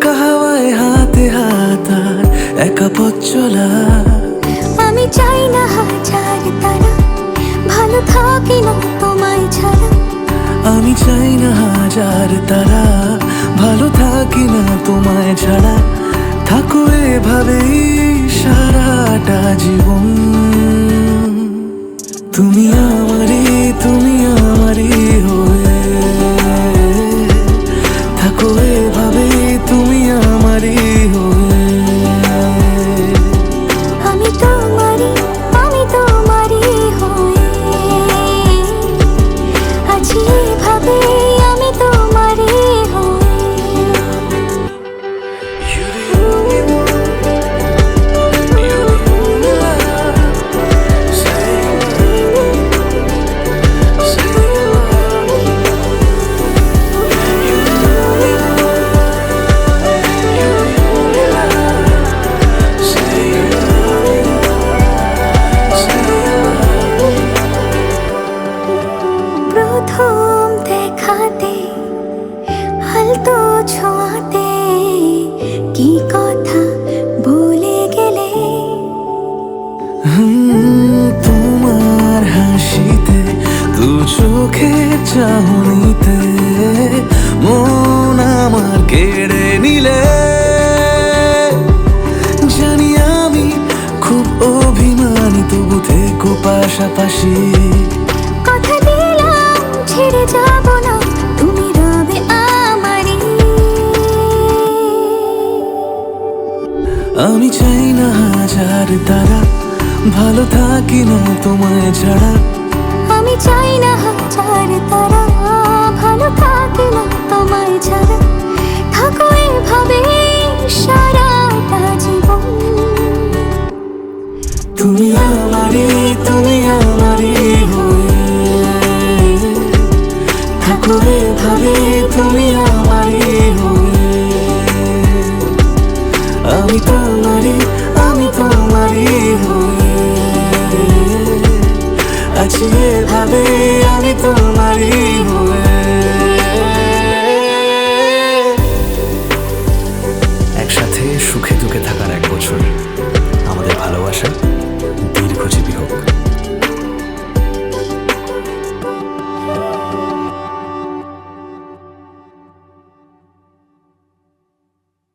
দমকা হাওয়ায় হাতে হাত আর একা পথ চলা। আমি চাই না হাজার তারা, ভালো থাকি না তোমায় ছাড়া। আমি চাই না হাজার তারা, ভালো থাকি না তোমায় ছাড়া। থাকো এভাবেই সারাটা জীবন। তুমি আমারই, তুমি আমারই হয়ে থাকো এভাবেই, তুমি আমারই হয়ে। আমি তোমারই, আমি তোমারই হয়ে আছি এভাবে, আমি তোমারই হয়ে। প্রথম দেখাতে হালতো ছোঁয়াতে কি কথা বলে গেলে। তোমার হাসিতে, দু চোখের চাহনিতে মন আমার কেড়ে নিলে। জানি আমি খুব অভিমানী, তবু থেকো পাশাপাশি। কথা দিলাম ছেড়ে যাব না, তুমি রবে আমারই। আমি চাই না হাজার তারা, ভালো থাকি না তোমায় ছাড়া। আমি চাই না হাজার তারা, ভালো থাকি না তোমায় ছাড়া। থাকো এভাবে সারাটা জীবন। তুমি আমারই, তুমি আমারই হয়ে থাকো এভাবে, তুমি আমারই হয়ে। আমি তোমারই, আমি তোমারই হয়ে আছি এভাবে, আমি তোমারই।